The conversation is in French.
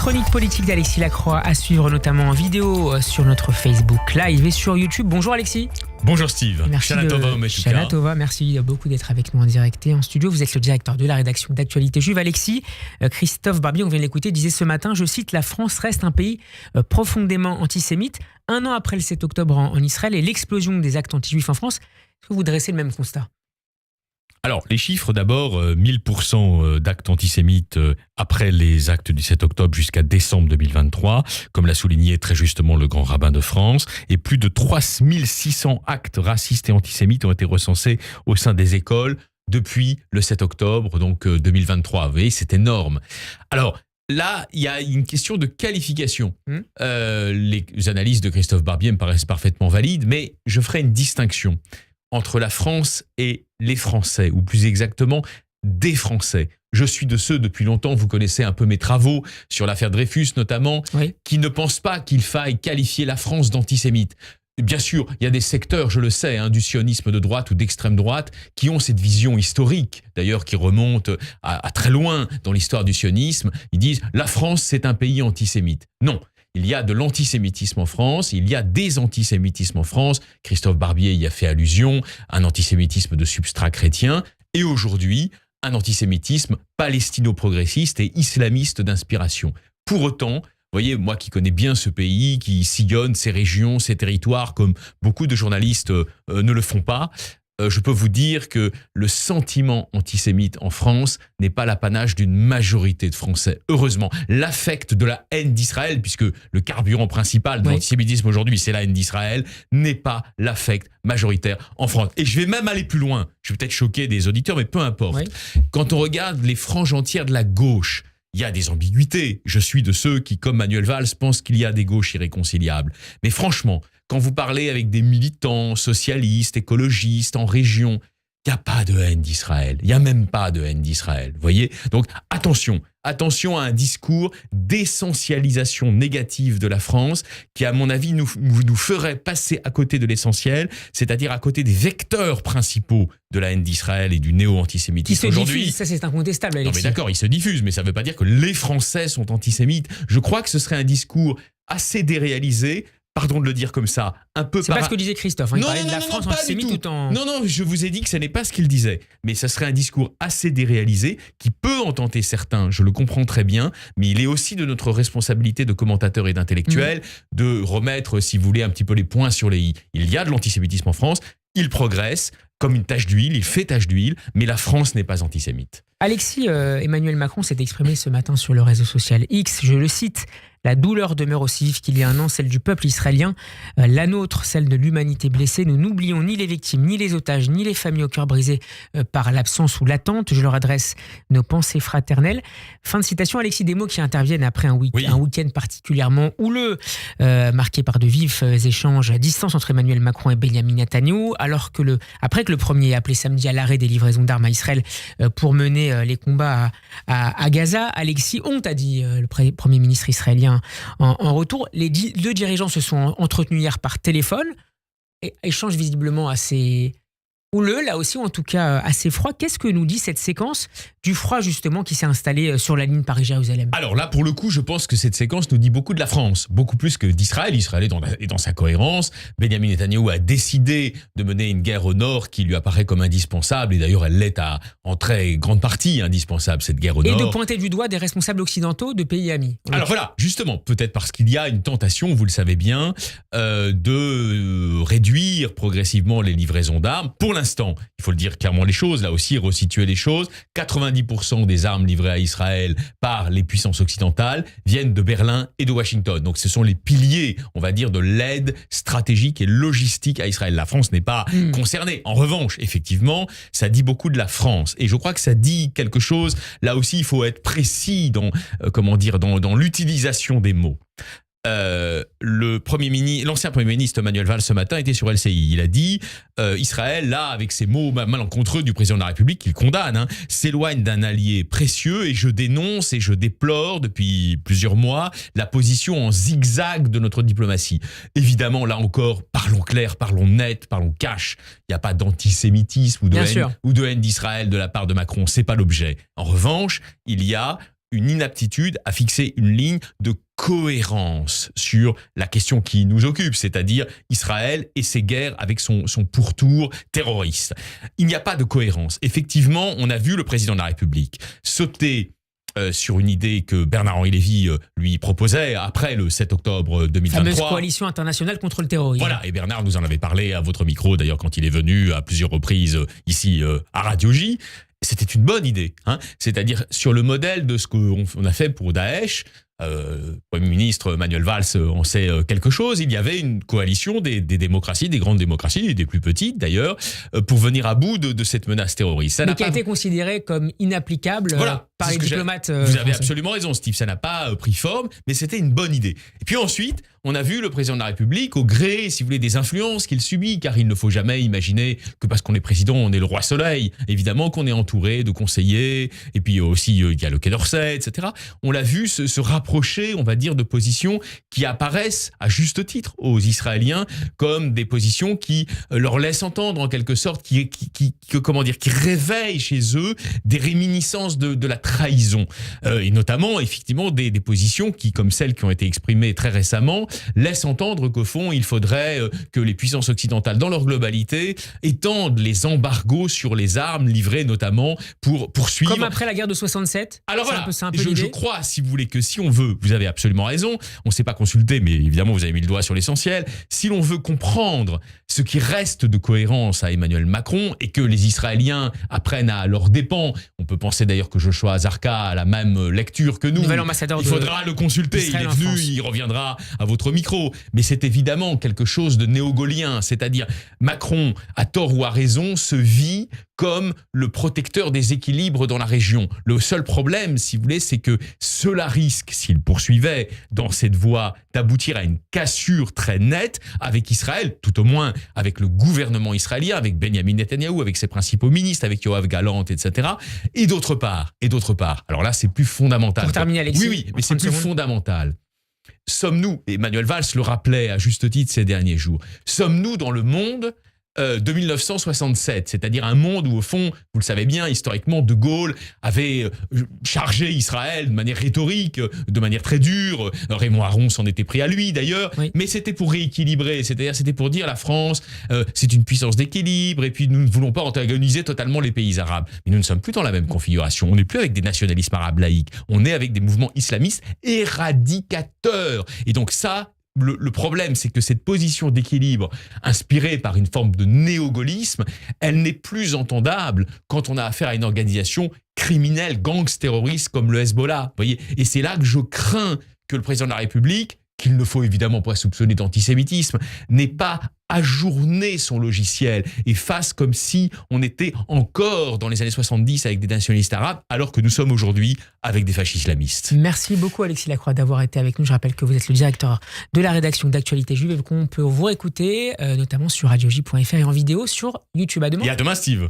chronique politique d'Alexis Lacroix à suivre notamment en vidéo sur notre Facebook Live et sur YouTube. Bonjour Alexis. Bonjour Steve. Shana Tova, merci beaucoup d'être avec nous en direct et en studio. Vous êtes le directeur de la rédaction d'Actualité Juive. Alexis, Christophe Barbier, on vient de l'écouter, disait ce matin, je cite, « La France reste un pays profondément antisémite. Un an après le 7 octobre en Israël et l'explosion des actes anti-juifs en France. » Est-ce que vous dressez le même constat ? Alors, les chiffres d'abord, 1000% d'actes antisémites après les actes du 7 octobre jusqu'à décembre 2023, comme l'a souligné très justement le grand rabbin de France, et plus de 3600 actes racistes et antisémites ont été recensés au sein des écoles depuis le 7 octobre, donc 2023. Vous voyez, c'est énorme. Alors, là, il y a une question de qualification. Les analyses de Christophe Barbier me paraissent parfaitement valides, mais je ferai une distinction entre la France et les Français, ou plus exactement, des Français. Je suis de ceux, depuis longtemps, vous connaissez un peu mes travaux sur l'affaire Dreyfus notamment, oui, qui ne pensent pas qu'il faille qualifier la France d'antisémite. Bien sûr, il y a des secteurs, je le sais, du sionisme de droite ou d'extrême droite, qui ont cette vision historique, d'ailleurs qui remonte à très loin dans l'histoire du sionisme. Ils disent « la France, c'est un pays antisémite ». Non. Il y a de l'antisémitisme en France, il y a des antisémitismes en France. Christophe Barbier y a fait allusion, un antisémitisme de substrat chrétien. Et aujourd'hui, un antisémitisme palestino-progressiste et islamiste d'inspiration. Pour autant, vous voyez, moi qui connais bien ce pays, qui sillonne ses régions, ses territoires, comme beaucoup de journalistes ne le font pas, je peux vous dire que le sentiment antisémite en France n'est pas l'apanage d'une majorité de Français. Heureusement, l'affect de la haine d'Israël, puisque le carburant principal de l'antisémitisme aujourd'hui, c'est la haine d'Israël, n'est pas l'affect majoritaire en France. Et je vais même aller plus loin. Je vais peut-être choquer des auditeurs, mais peu importe. Oui. Quand on regarde les franges entières de la gauche, il y a des ambiguïtés. Je suis de ceux qui, comme Manuel Valls, pensent qu'il y a des gauches irréconciliables. Mais franchement, quand vous parlez avec des militants socialistes, écologistes, en région, il n'y a pas de haine d'Israël. Il n'y a même pas de haine d'Israël. Vous voyez ? Donc, attention à un discours d'essentialisation négative de la France qui, à mon avis, nous ferait passer à côté de l'essentiel, c'est-à-dire à côté des vecteurs principaux de la haine d'Israël et du néo-antisémitisme. Qui se diffuse, ça c'est incontestable, Alexis. Non mais d'accord, il se diffuse, mais ça ne veut pas dire que les Français sont antisémites. Je crois que ce serait un discours assez déréalisé, pardon de le dire comme ça, un peu... C'est pas ce que disait Christophe, il parlait de la France antisémite tout en... Non, je vous ai dit que ce n'est pas ce qu'il disait. Mais ça serait un discours assez déréalisé qui peut en tenter certains, je le comprends très bien, mais il est aussi de notre responsabilité de commentateurs et d'intellectuels de remettre, si vous voulez, un petit peu les points sur les i. Il y a de l'antisémitisme en France, il progresse comme une tache d'huile, il fait tache d'huile, mais la France n'est pas antisémite. Alexis, Emmanuel Macron s'est exprimé ce matin sur le réseau social X, je le cite, « La douleur demeure aussi vive qu'il y a un an, celle du peuple israélien, la nôtre, celle de l'humanité blessée. Nous n'oublions ni les victimes, ni les otages, ni les familles au cœur brisé par l'absence ou l'attente. Je leur adresse nos pensées fraternelles. » Fin de citation, Alexis, des mots qui interviennent après un week-end particulièrement houleux, marqué par de vifs échanges à distance entre Emmanuel Macron et Benyamin Netanyahou, après que le premier ait appelé samedi à l'arrêt des livraisons d'armes à Israël pour mener les combats à Gaza. Alexis, honte, a dit le Premier ministre israélien en retour. Les deux dirigeants se sont entretenus hier par téléphone, et échange visiblement assez houleux, là aussi, ou en tout cas assez froid. Qu'est-ce que nous dit cette séquence du froid, justement, qui s'est installé sur la ligne Paris-Jérusalem ? Alors là, pour le coup, je pense que cette séquence nous dit beaucoup de la France, beaucoup plus que d'Israël. Israël est dans sa cohérence. Benyamin Netanyahou a décidé de mener une guerre au nord qui lui apparaît comme indispensable, et d'ailleurs, elle l'est en très grande partie indispensable, cette guerre au nord. Et de pointer du doigt des responsables occidentaux de pays amis. Alors voilà, justement, peut-être parce qu'il y a une tentation, vous le savez bien, de réduire progressivement les livraisons d'armes. Pour l'instant, il faut le dire clairement les choses, là aussi, resituer les choses, 90% des armes livrées à Israël par les puissances occidentales viennent de Berlin et de Washington. Donc ce sont les piliers, on va dire, de l'aide stratégique et logistique à Israël. La France n'est pas concernée. En revanche, effectivement, ça dit beaucoup de la France. Et je crois que ça dit quelque chose, là aussi, il faut être précis dans l'utilisation des mots. L'ancien Premier ministre Manuel Valls ce matin était sur LCI. Il a dit Israël, là, avec ces mots malencontreux du président de la République qu'il condamne, s'éloigne d'un allié précieux, et je dénonce et je déplore depuis plusieurs mois la position en zigzag de notre diplomatie. Évidemment, là encore, parlons clair, parlons net, parlons cash. Il n'y a pas d'antisémitisme ou de haine d'Israël de la part de Macron. C'est pas l'objet. En revanche, il y a une inaptitude à fixer une ligne de cohérence sur la question qui nous occupe, c'est-à-dire Israël et ses guerres avec son pourtour terroriste. Il n'y a pas de cohérence. Effectivement, on a vu le président de la République sauter sur une idée que Bernard-Henri Lévy lui proposait après le 7 octobre 2023. Fameuse coalition internationale contre le terrorisme. Voilà, et Bernard nous en avait parlé à votre micro, d'ailleurs, quand il est venu à plusieurs reprises ici à Radio J. C'était une bonne idée, hein. C'est-à-dire sur le modèle de ce qu'on a fait pour Daesh. Le Premier ministre Manuel Valls en sait quelque chose. Il y avait une coalition des démocraties, des grandes démocraties, et des plus petites d'ailleurs, pour venir à bout de cette menace terroriste. Ça mais qui a été considérée comme inapplicable par les diplomates. Vous avez absolument raison, Steve. Ça n'a pas pris forme, mais c'était une bonne idée. Et puis ensuite, on a vu le président de la République, au gré, si vous voulez, des influences qu'il subit, car il ne faut jamais imaginer que parce qu'on est président, on est le roi soleil. Évidemment qu'on est entouré de conseillers, et puis aussi il y a le Quai d'Orsay, etc. On l'a vu se rapprocher, on va dire, de positions qui apparaissent à juste titre aux Israéliens comme des positions qui leur laissent entendre en quelque sorte, qui réveillent chez eux des réminiscences de la trahison. Et notamment, effectivement, des positions qui, comme celles qui ont été exprimées très récemment, laissent entendre qu'au fond, il faudrait que les puissances occidentales, dans leur globalité, étendent les embargos sur les armes livrées notamment pour poursuivre... Comme après la guerre de 67. Alors voilà, c'est un peu je crois, si vous voulez, que si on veut, vous avez absolument raison, on ne s'est pas consulté, mais évidemment vous avez mis le doigt sur l'essentiel, si l'on veut comprendre ce qui reste de cohérence à Emmanuel Macron et que les Israéliens apprennent à leurs dépens, on peut penser d'ailleurs que Joshua Azarka a la même lecture que nous, nouvel ambassadeur il faudra le consulter, il est venu, il reviendra à votre micro, mais c'est évidemment quelque chose de néo-gaulien, c'est-à-dire Macron, à tort ou à raison, se vit comme le protecteur des équilibres dans la région. Le seul problème, si vous voulez, c'est que cela risque, s'il poursuivait dans cette voie, d'aboutir à une cassure très nette avec Israël, tout au moins avec le gouvernement israélien, avec Benjamin Netanyahou, avec ses principaux ministres, avec Yoav Gallant, etc. Et d'autre part, alors là, c'est plus fondamental. Pour terminer, Alexis. Oui, mais c'est plus fondamental. Sommes-nous, et Manuel Valls le rappelait à juste titre ces derniers jours, sommes-nous dans le monde de 1967, c'est-à-dire un monde où, au fond, vous le savez bien, historiquement, De Gaulle avait chargé Israël de manière rhétorique, de manière très dure. Raymond Aron s'en était pris à lui, d'ailleurs, oui. Mais c'était pour rééquilibrer, c'est-à-dire c'était pour dire la France, c'est une puissance d'équilibre, et puis nous ne voulons pas antagoniser totalement les pays arabes. Mais nous ne sommes plus dans la même configuration, on n'est plus avec des nationalismes arabes laïques, on est avec des mouvements islamistes éradicateurs. Et donc ça, le problème, c'est que cette position d'équilibre inspirée par une forme de néo-gaullisme, elle n'est plus entendable quand on a affaire à une organisation criminelle, terroriste comme le Hezbollah. Vous voyez, et c'est là que je crains que le président de la République, qu'il ne faut évidemment pas soupçonner d'antisémitisme, n'ait pas ajourné son logiciel et fasse comme si on était encore dans les années 70 avec des nationalistes arabes, alors que nous sommes aujourd'hui avec des fascistes islamistes. Merci beaucoup Alexis Lacroix d'avoir été avec nous. Je rappelle que vous êtes le directeur de la rédaction d'Actualité Juive et qu'on peut vous écouter notamment sur radioj.fr et en vidéo sur YouTube. À demain. Et à demain, Steve.